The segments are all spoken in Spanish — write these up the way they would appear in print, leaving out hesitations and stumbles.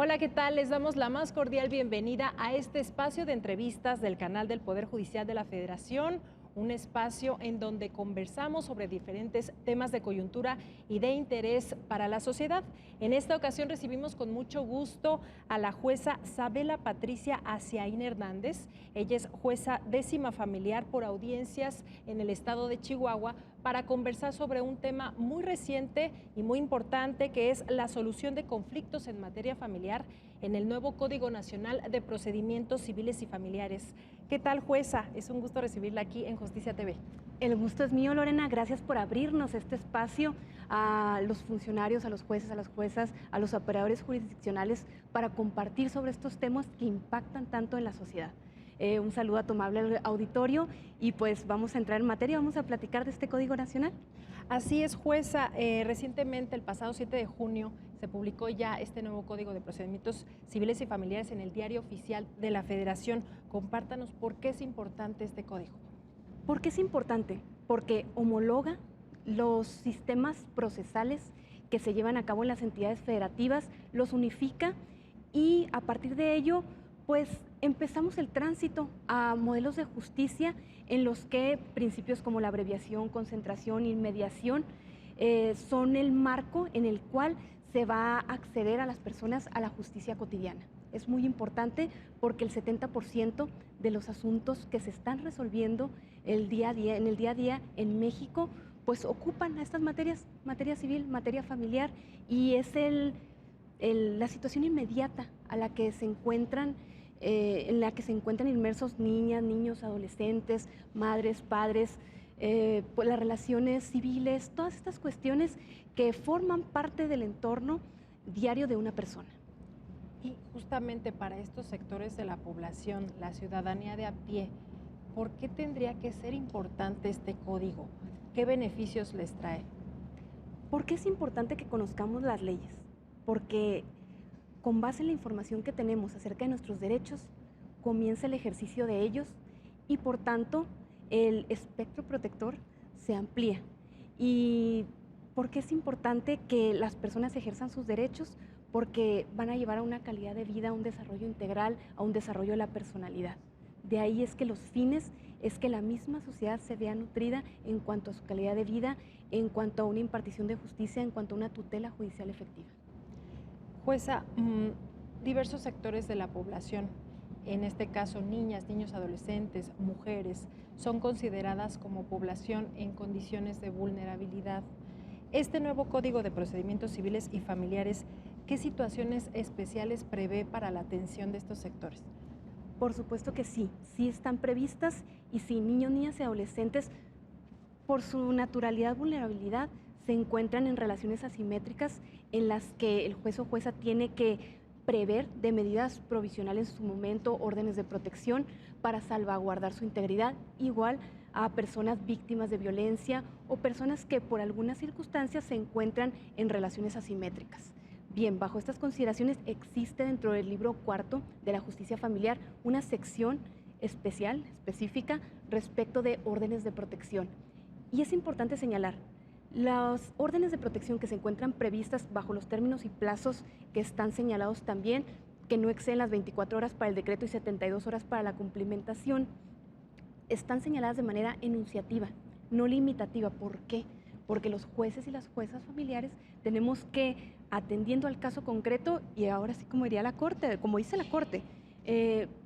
Hola, ¿qué tal? Les damos la más cordial bienvenida a este espacio de entrevistas del canal del Poder Judicial de la Federación, un espacio en donde conversamos sobre diferentes temas de coyuntura y de interés para la sociedad. En esta ocasión recibimos con mucho gusto a la jueza Sabela Patricia Aciaín Hernández. Ella es jueza décima familiar por audiencias en el estado de Chihuahua para conversar sobre un tema muy reciente y muy importante, que es la solución de conflictos en materia familiar en el nuevo Código Nacional de Procedimientos Civiles y Familiares. ¿Qué tal, jueza? Es un gusto recibirla aquí en Justicia TV. El gusto es mío, Lorena. Gracias por abrirnos este espacio a los funcionarios, a los jueces, a las juezas, a los operadores jurisdiccionales para compartir sobre estos temas que impactan tanto en la sociedad. Un saludo a tu amable auditorio y pues vamos a entrar en materia, vamos a platicar de este Código Nacional. Así es, jueza. Recientemente, el pasado 7 de junio, se publicó ya este nuevo Código de Procedimientos Civiles y Familiares en el Diario Oficial de la Federación. Compártanos por qué es importante este código. ¿Por qué es importante? Porque homologa los sistemas procesales que se llevan a cabo en las entidades federativas, los unifica y a partir de ello, pues empezamos el tránsito a modelos de justicia en los que principios como la abreviación, concentración, inmediación son el marco en el cual se va a acceder a las personas a la justicia cotidiana. Es muy importante porque el 70% de los asuntos que se están resolviendo en el día a día en México, pues ocupan a estas materias, materia civil, materia familiar, y es la situación inmediata a la que se encuentran, en la que se encuentran inmersos niñas, niños, adolescentes, madres, padres, pues las relaciones civiles, todas estas cuestiones que forman parte del entorno diario de una persona. Y justamente para estos sectores de la población, la ciudadanía de a pie, ¿por qué tendría que ser importante este código? ¿Qué beneficios les trae? ¿Por qué es importante que conozcamos las leyes? Porque con base en la información que tenemos acerca de nuestros derechos, comienza el ejercicio de ellos y por tanto el espectro protector se amplía. ¿Y por qué es importante que las personas ejerzan sus derechos? Porque van a llevar a una calidad de vida, a un desarrollo integral, a un desarrollo de la personalidad. De ahí es que los fines es que la misma sociedad se vea nutrida en cuanto a su calidad de vida, en cuanto a una impartición de justicia, en cuanto a una tutela judicial efectiva. Jueza, diversos sectores de la población, en este caso niñas, niños, adolescentes, mujeres, son consideradas como población en condiciones de vulnerabilidad. Este nuevo Código de Procedimientos Civiles y Familiares, ¿qué situaciones especiales prevé para la atención de estos sectores? Por supuesto que sí, sí están previstas y sí, niños, niñas y adolescentes, por su naturalidad, vulnerabilidad, se encuentran en relaciones asimétricas en las que el juez o jueza tiene que prever de medidas provisionales en su momento, órdenes de protección para salvaguardar su integridad, igual a personas víctimas de violencia o personas que por algunas circunstancias se encuentran en relaciones asimétricas. Bien, bajo estas consideraciones existe dentro del libro cuarto de la justicia familiar una sección especial, específica, respecto de órdenes de protección. Y es importante señalar, las órdenes de protección que se encuentran previstas bajo los términos y plazos que están señalados también, que no exceden las 24 horas para el decreto y 72 horas para la cumplimentación, están señaladas de manera enunciativa, no limitativa. ¿Por qué? Porque los jueces y las juezas familiares tenemos que, atendiendo al caso concreto, y ahora sí como diría la Corte, como dice la Corte,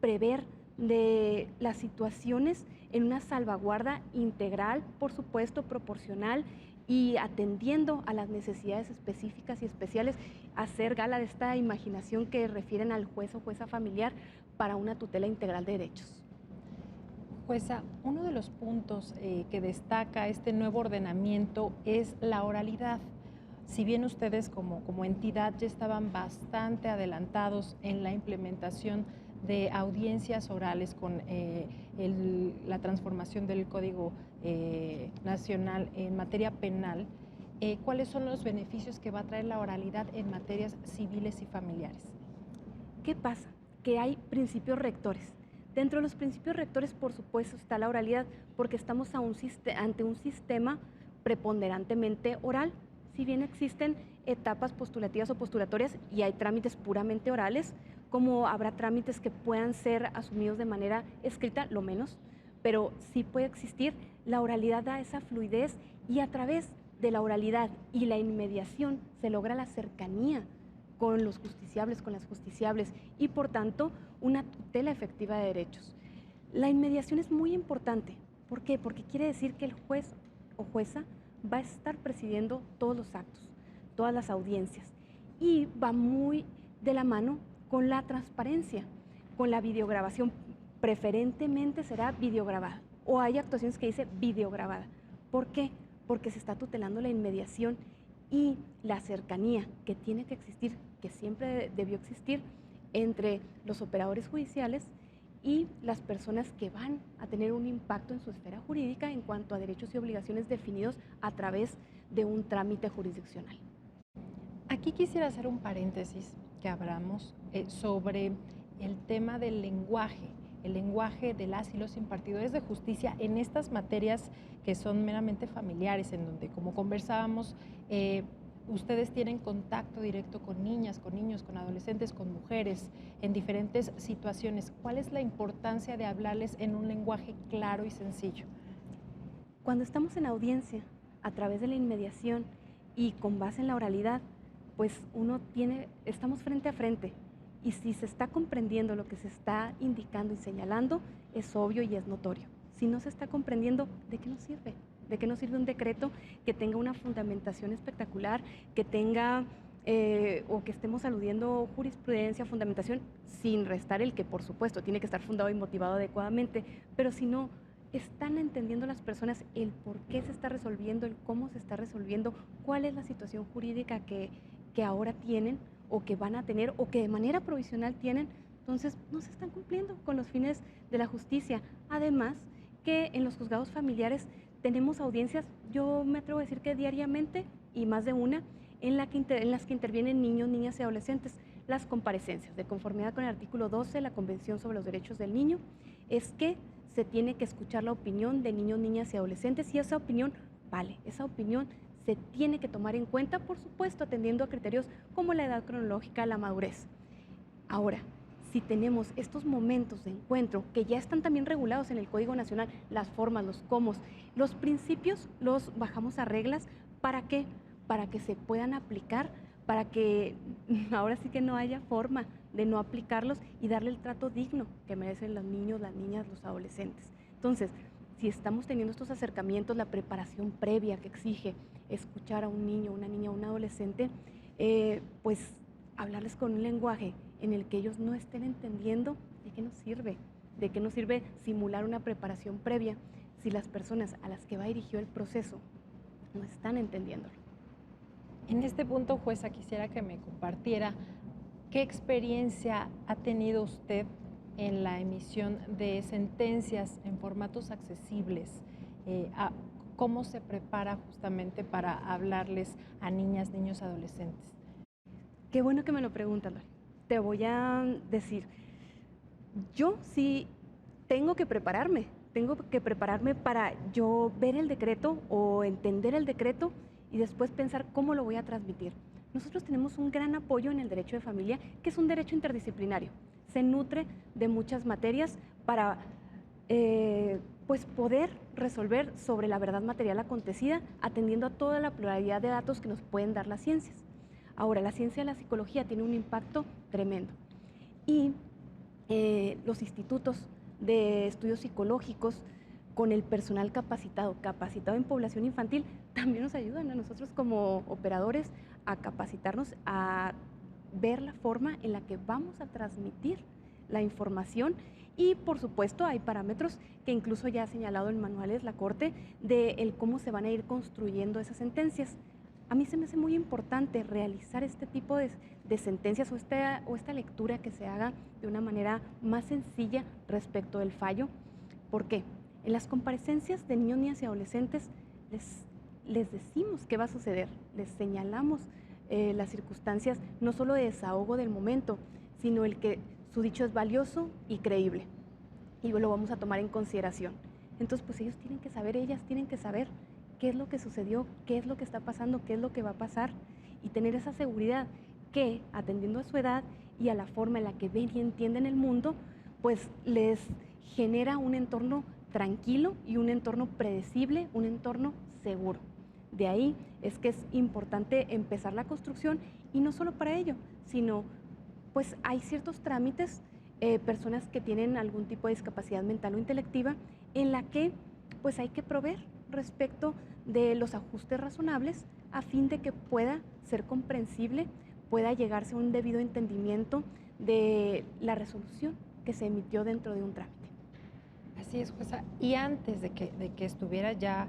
prever de las situaciones en una salvaguarda integral, por supuesto, proporcional y atendiendo a las necesidades específicas y especiales, hacer gala de esta imaginación que refieren al juez o jueza familiar para una tutela integral de derechos. Jueza, uno de los puntos que destaca este nuevo ordenamiento es la oralidad. Si bien ustedes como entidad ya estaban bastante adelantados en la implementación de audiencias orales con la transformación del Código Nacional en materia penal, ¿cuáles son los beneficios que va a traer la oralidad en materias civiles y familiares? ¿Qué pasa? Que hay principios rectores. Dentro de los principios rectores, por supuesto, está la oralidad, porque estamos ante un sistema preponderantemente oral. Si bien existen etapas postulativas o postulatorias y hay trámites puramente orales, como habrá trámites que puedan ser asumidos de manera escrita, lo menos, pero sí puede existir. La oralidad da esa fluidez y a través de la oralidad y la inmediación se logra la cercanía con los justiciables, con las justiciables y por tanto una tutela efectiva de derechos. La inmediación es muy importante. ¿Por qué? Porque quiere decir que el juez o jueza va a estar presidiendo todos los actos, todas las audiencias y va muy de la mano con la transparencia, con la videograbación. Preferentemente será videograbada o hay actuaciones que dice videograbada. ¿Por qué? Porque se está tutelando la inmediación y la cercanía que tiene que existir, que siempre debió existir entre los operadores judiciales y las personas que van a tener un impacto en su esfera jurídica en cuanto a derechos y obligaciones definidos a través de un trámite jurisdiccional. Aquí quisiera hacer un paréntesis que abramos sobre el tema del lenguaje, el lenguaje de las y los impartidores de justicia en estas materias que son meramente familiares, en donde, como conversábamos, ustedes tienen contacto directo con niñas, con niños, con adolescentes, con mujeres, en diferentes situaciones. ¿Cuál es la importancia de hablarles en un lenguaje claro y sencillo? Cuando estamos en audiencia, a través de la inmediación y con base en la oralidad, pues estamos frente a frente. Y si se está comprendiendo lo que se está indicando y señalando, es obvio y es notorio. Si no se está comprendiendo, ¿de qué nos sirve? ¿De qué nos sirve un decreto que tenga una fundamentación espectacular, que tenga o que estemos aludiendo jurisprudencia, fundamentación, sin restar el que, por supuesto, tiene que estar fundado y motivado adecuadamente, pero si no están entendiendo las personas el por qué se está resolviendo, el cómo se está resolviendo, cuál es la situación jurídica que ahora tienen o que van a tener o que de manera provisional tienen, entonces no se están cumpliendo con los fines de la justicia. Además que en los juzgados familiares tenemos audiencias, yo me atrevo a decir que diariamente y más de una, en las que intervienen niños, niñas y adolescentes. Las comparecencias, de conformidad con el artículo 12 de la Convención sobre los Derechos del Niño, es que se tiene que escuchar la opinión de niños, niñas y adolescentes y esa opinión vale, esa opinión se tiene que tomar en cuenta, por supuesto, atendiendo a criterios como la edad cronológica, la madurez. Ahora, si tenemos estos momentos de encuentro que ya están también regulados en el Código Nacional, las formas, los cómo, los principios los bajamos a reglas, ¿para qué? Para que se puedan aplicar, para que ahora sí que no haya forma de no aplicarlos y darle el trato digno que merecen los niños, las niñas, los adolescentes. Entonces, si estamos teniendo estos acercamientos, la preparación previa que exige escuchar a un niño, una niña, un adolescente, pues hablarles con un lenguaje en el que ellos no estén entendiendo, ¿de qué nos sirve? ¿De qué nos sirve simular una preparación previa si las personas a las que va dirigido el proceso no están entendiéndolo? En este punto, jueza, quisiera que me compartiera qué experiencia ha tenido usted en la emisión de sentencias en formatos accesibles, cómo se prepara justamente para hablarles a niñas, niños, adolescentes. Qué bueno que me lo preguntas, Lore. Te voy a decir, yo sí tengo que prepararme para yo ver el decreto o entender el decreto y después pensar cómo lo voy a transmitir. Nosotros tenemos un gran apoyo en el derecho de familia, que es un derecho interdisciplinario. Se nutre de muchas materias para pues poder resolver sobre la verdad material acontecida, atendiendo a toda la pluralidad de datos que nos pueden dar las ciencias. Ahora, la ciencia de la psicología tiene un impacto tremendo y los institutos de estudios psicológicos con el personal capacitado en población infantil, también nos ayudan a nosotros como operadores a capacitarnos, a ver la forma en la que vamos a transmitir la información y por supuesto hay parámetros que incluso ya ha señalado en manuales la Corte de cómo se van a ir construyendo esas sentencias. A mí se me hace muy importante realizar este tipo de sentencias o esta lectura que se haga de una manera más sencilla respecto del fallo. ¿Por qué? En las comparecencias de niños, niñas y adolescentes les decimos qué va a suceder, les señalamos las circunstancias no solo de desahogo del momento, sino el que su dicho es valioso y creíble y lo vamos a tomar en consideración. Entonces, pues ellos tienen que saber, ellas tienen que saber qué es lo que sucedió, qué es lo que está pasando, qué es lo que va a pasar y tener esa seguridad que, atendiendo a su edad y a la forma en la que ven y entienden el mundo, pues les genera un entorno tranquilo y un entorno predecible, un entorno seguro. De ahí es que es importante empezar la construcción, y no solo para ello, sino pues hay ciertos trámites, personas que tienen algún tipo de discapacidad mental o intelectiva, en la que pues hay que proveer respecto de los ajustes razonables a fin de que pueda ser comprensible, pueda llegarse a un debido entendimiento de la resolución que se emitió dentro de un trámite. Así es, jueza. Y antes de que estuviera ya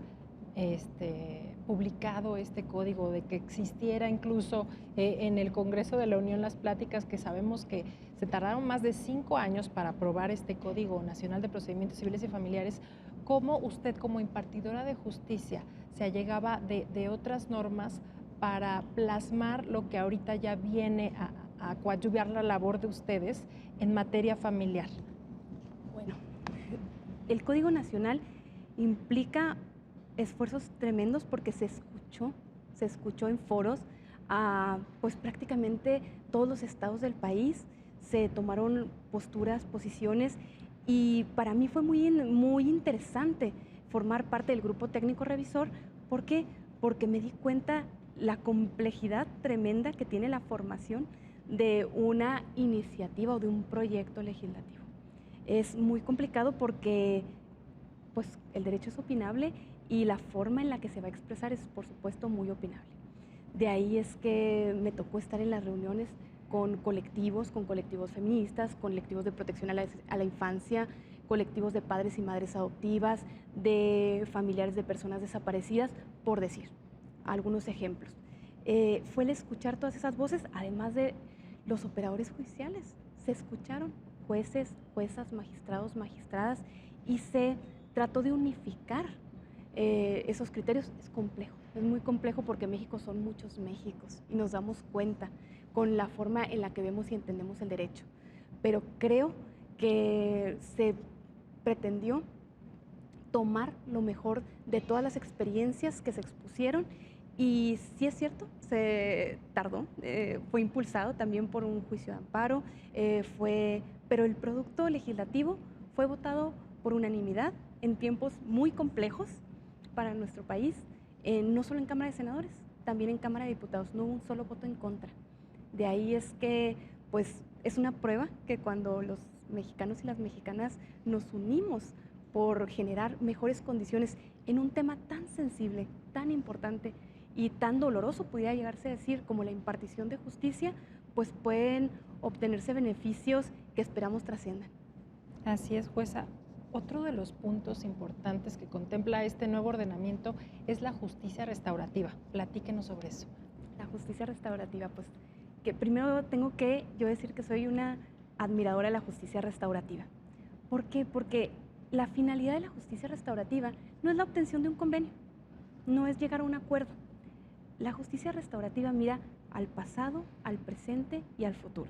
publicado este código, de que existiera incluso en el Congreso de la Unión las pláticas, que sabemos que se tardaron más de 5 años para aprobar este Código Nacional de Procedimientos Civiles y Familiares, ¿cómo usted, como impartidora de justicia, se allegaba de otras normas para plasmar lo que ahorita ya viene a coadyuvar la labor de ustedes en materia familiar? Bueno, el Código Nacional implica esfuerzos tremendos porque se escuchó en foros a pues prácticamente todos los estados del país, se tomaron posturas, posiciones, y para mí fue muy interesante formar parte del grupo técnico revisor. ¿Por qué? Porque me di cuenta la complejidad tremenda que tiene la formación de una iniciativa o de un proyecto legislativo. Es muy complicado porque pues, el derecho es opinable y la forma en la que se va a expresar es, por supuesto, muy opinable. De ahí es que me tocó estar en las reuniones con colectivos feministas, colectivos de protección a la infancia, colectivos de padres y madres adoptivas, de familiares de personas desaparecidas, por decir algunos ejemplos. Fue el escuchar todas esas voces, además de los operadores judiciales. Se escucharon jueces, juezas, magistrados, magistradas, y se trató de unificar esos criterios. Es complejo, es muy complejo porque México son muchos Méxicos y nos damos cuenta con la forma en la que vemos y entendemos el derecho. Pero creo que se pretendió tomar lo mejor de todas las experiencias que se expusieron, y sí es cierto, se tardó, fue impulsado también por un juicio de amparo, pero el producto legislativo fue votado por unanimidad en tiempos muy complejos para nuestro país, no solo en Cámara de Senadores, también en Cámara de Diputados. No hubo un solo voto en contra. De ahí es que pues, es una prueba que cuando los mexicanos y las mexicanas nos unimos por generar mejores condiciones en un tema tan sensible, tan importante y tan doloroso, pudiera llegarse a decir, como la impartición de justicia, pues pueden obtenerse beneficios que esperamos trasciendan. Así es, jueza. Otro de los puntos importantes que contempla este nuevo ordenamiento es la justicia restaurativa. Platíquenos sobre eso. La justicia restaurativa, pues que primero tengo que yo decir que soy una admiradora de la justicia restaurativa. ¿Por qué? Porque la finalidad de la justicia restaurativa no es la obtención de un convenio, no es llegar a un acuerdo. La justicia restaurativa mira al pasado, al presente y al futuro.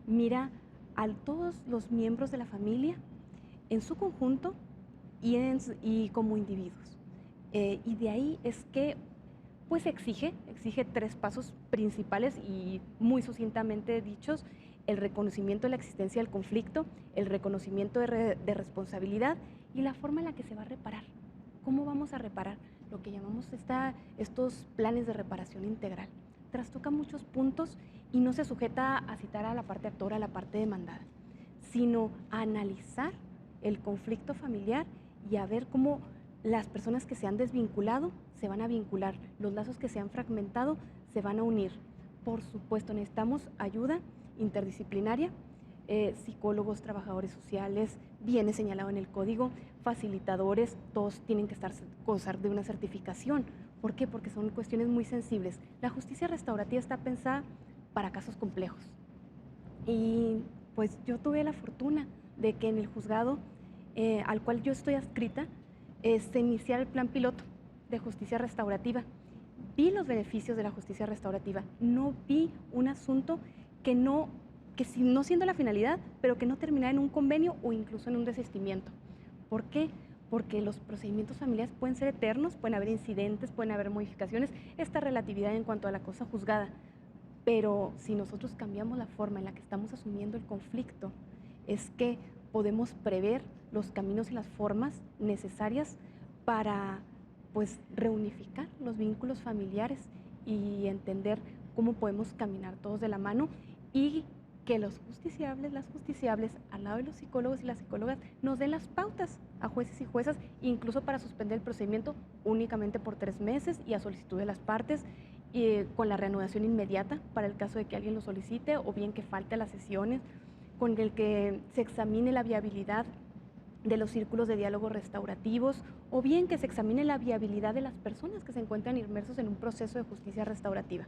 Mira a todos los miembros de la familia en su conjunto y como individuos. Y de ahí es que pues exige 3 pasos principales y muy sucintamente dichos: el reconocimiento de la existencia del conflicto, el reconocimiento de responsabilidad y la forma en la que se va a reparar. ¿Cómo vamos a reparar? Lo que llamamos estos planes de reparación integral. Trastoca muchos puntos y no se sujeta a citar a la parte actora, a la parte demandada, sino a analizar el conflicto familiar y a ver cómo las personas que se han desvinculado se van a vincular, los lazos que se han fragmentado se van a unir. Por supuesto, necesitamos ayuda interdisciplinaria, psicólogos, trabajadores sociales, viene señalado en el código, facilitadores, todos tienen que gozar de una certificación. ¿Por qué? Porque son cuestiones muy sensibles. La justicia restaurativa está pensada para casos complejos. Y pues yo tuve la fortuna de que en el juzgado al cual yo estoy adscrita, se iniciara el plan piloto de justicia restaurativa. Vi los beneficios de la justicia restaurativa, no vi un asunto que no siendo la finalidad, pero que no terminara en un convenio o incluso en un desistimiento. ¿Por qué? porque los procedimientos familiares pueden ser eternos, pueden haber incidentes, pueden haber modificaciones, esta relatividad en cuanto a la cosa juzgada. Pero si nosotros cambiamos la forma en la que estamos asumiendo el conflicto, es que podemos prever los caminos y las formas necesarias para, pues, reunificar los vínculos familiares y entender cómo podemos caminar todos de la mano, y que los justiciables, las justiciables, al lado de los psicólogos y las psicólogas, nos den las pautas a jueces y juezas, incluso para suspender el procedimiento únicamente por 3 meses y a solicitud de las partes, con la reanudación inmediata para el caso de que alguien lo solicite, o bien que falte a las sesiones, con el que se examine la viabilidad de los círculos de diálogo restaurativos, o bien que se examine la viabilidad de las personas que se encuentran inmersos en un proceso de justicia restaurativa.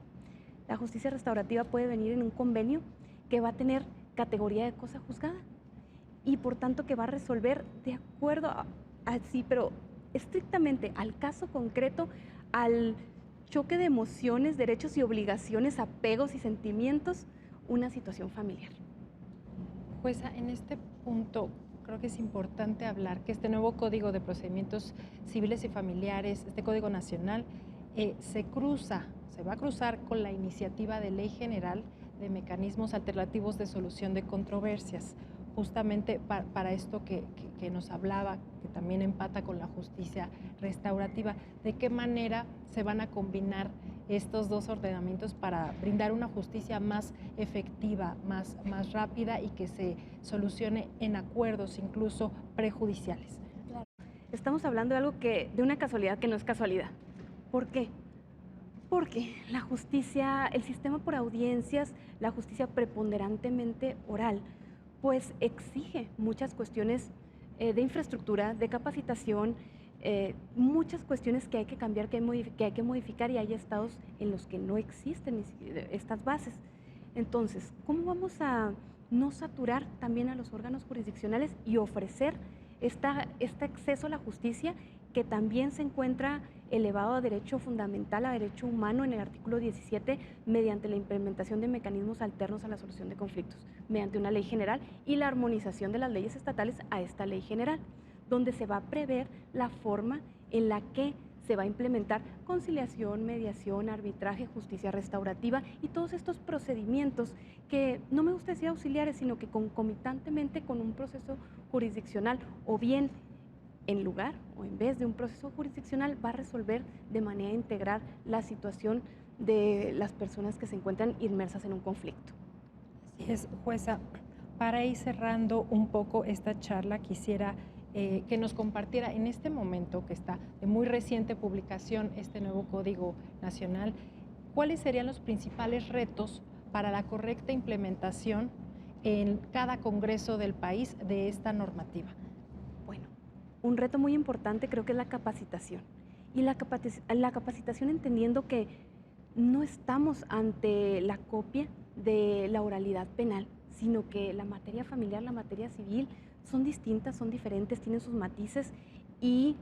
La justicia restaurativa puede venir en un convenio que va a tener categoría de cosa juzgada y por tanto que va a resolver de acuerdo sí, pero estrictamente al caso concreto, al choque de emociones, derechos y obligaciones, apegos y sentimientos, una situación familiar. Jueza, en este punto creo que es importante hablar que este nuevo Código de Procedimientos Civiles y Familiares, este Código Nacional, se va a cruzar con la iniciativa de Ley General de Mecanismos Alternativos de Solución de Controversias, justamente para esto que nos hablaba, que también empata con la justicia restaurativa. ¿De qué manera se van a combinar estos dos ordenamientos para brindar una justicia más efectiva, más rápida y que se solucione en acuerdos, incluso prejudiciales? Claro. Estamos hablando de algo de una casualidad que no es casualidad. ¿Por qué? Porque la justicia, el sistema por audiencias, la justicia preponderantemente oral, pues exige muchas cuestiones de infraestructura, de capacitación, muchas cuestiones que hay que cambiar, que hay que modificar, y hay estados en los que no existen estas bases. Entonces, ¿cómo vamos a no saturar también a los órganos jurisdiccionales y ofrecer este acceso a la justicia que también se encuentra elevado a derecho fundamental, a derecho humano en el artículo 17, mediante la implementación de mecanismos alternos a la solución de conflictos, mediante una ley general y la armonización de las leyes estatales a esta ley general, donde se va a prever la forma en la que se va a implementar conciliación, mediación, arbitraje, justicia restaurativa y todos estos procedimientos que no me gusta decir auxiliares, sino que concomitantemente con un proceso jurisdiccional, o bien en lugar o en vez de un proceso jurisdiccional, va a resolver de manera integral la situación de las personas que se encuentran inmersas en un conflicto. Así es, jueza. Para ir cerrando un poco esta charla, quisiera que nos compartiera en este momento que está de muy reciente publicación este nuevo Código Nacional, cuáles serían los principales retos para la correcta implementación en cada congreso del país de esta normativa. Bueno, un reto muy importante creo que es la capacitación. Y la capacitación entendiendo que no estamos ante la copia de la oralidad penal, sino que la materia familiar, la materia civil son distintas, son diferentes, tienen sus matices, y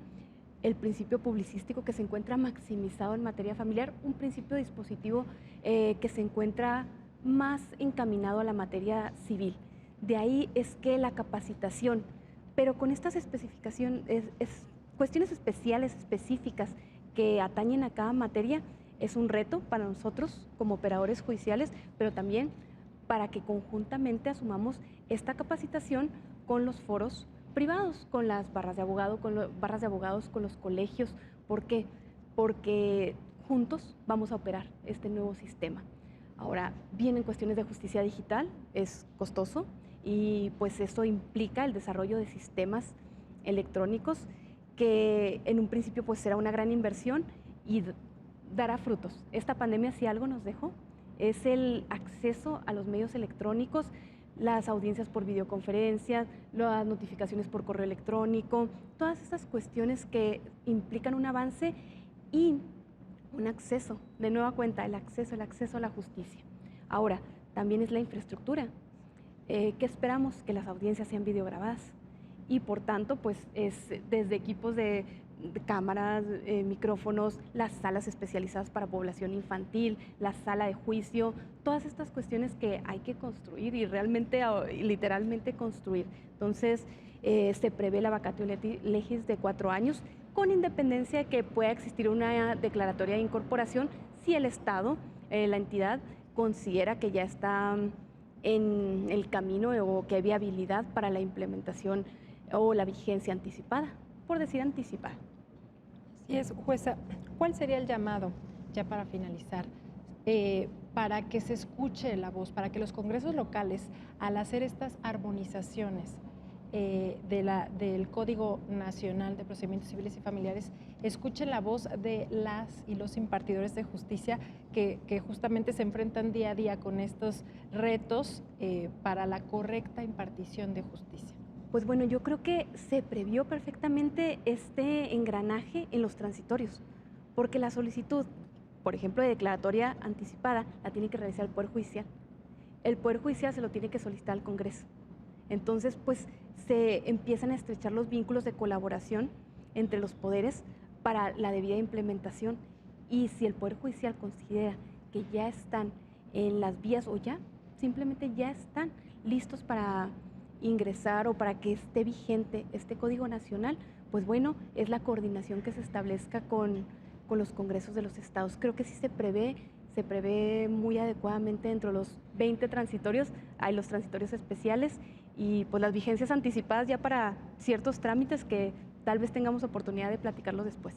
el principio publicístico que se encuentra maximizado en materia familiar, un principio dispositivo que se encuentra más encaminado a la materia civil. De ahí es que la capacitación, pero con estas especificaciones, cuestiones especiales, específicas, que atañen a cada materia, es un reto para nosotros como operadores judiciales, pero también para que conjuntamente asumamos esta capacitación con los foros privados, con las barras de abogados, con los colegios. ¿Por qué? Porque juntos vamos a operar este nuevo sistema. Ahora, vienen cuestiones de justicia digital, es costoso, y pues eso implica el desarrollo de sistemas electrónicos que en un principio pues será una gran inversión y dará frutos. Esta pandemia, si algo nos dejó, es el acceso a los medios electrónicos, las audiencias por videoconferencia, las notificaciones por correo electrónico, todas estas cuestiones que implican un avance y un acceso, de nueva cuenta, el acceso a la justicia. Ahora, también es la infraestructura. ¿Qué esperamos? Que las audiencias sean videograbadas, y por tanto, pues es desde equipos de cámaras, micrófonos, las salas especializadas para población infantil, la sala de juicio, todas estas cuestiones que hay que construir y realmente, literalmente construir. Entonces, Se prevé la vacatio legis de 4 años, con independencia de que pueda existir una declaratoria de incorporación si el Estado, la entidad, considera que ya está en el camino o que hay viabilidad para la implementación o la vigencia anticipada, por decir anticipada. Así es, jueza, ¿cuál sería el llamado, ya para finalizar, para que se escuche la voz, para que los congresos locales, al hacer estas armonizaciones del Código Nacional de Procedimientos Civiles y Familiares, escuchen la voz de las y los impartidores de justicia que justamente se enfrentan día a día con estos retos para la correcta impartición de justicia? Pues bueno, yo creo que se previó perfectamente este engranaje en los transitorios, porque la solicitud, por ejemplo, de declaratoria anticipada, la tiene que realizar el Poder Judicial. El Poder Judicial se lo tiene que solicitar al Congreso. Entonces, pues se empiezan a estrechar los vínculos de colaboración entre los poderes para la debida implementación. Y si el Poder Judicial considera que ya están en las vías o ya, simplemente ya están listos para ingresar o para que esté vigente este Código Nacional, pues bueno, es la coordinación que se establezca con los congresos de los estados. Creo que sí se prevé muy adecuadamente dentro de los 20 transitorios, hay los transitorios especiales y pues las vigencias anticipadas ya para ciertos trámites que tal vez tengamos oportunidad de platicarlo después.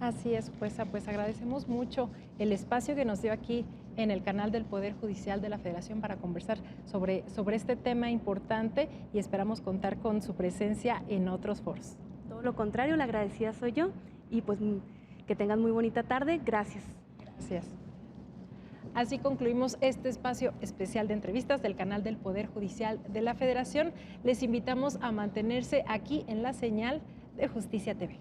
Así es, jueza, pues agradecemos mucho el espacio que nos dio aquí en el canal del Poder Judicial de la Federación para conversar sobre este tema importante y esperamos contar con su presencia en otros foros. Todo lo contrario, la agradecida soy yo y pues que tengan muy bonita tarde. Gracias. Gracias. Así concluimos este espacio especial de entrevistas del canal del Poder Judicial de la Federación. Les invitamos a mantenerse aquí en la señal de Justicia TV.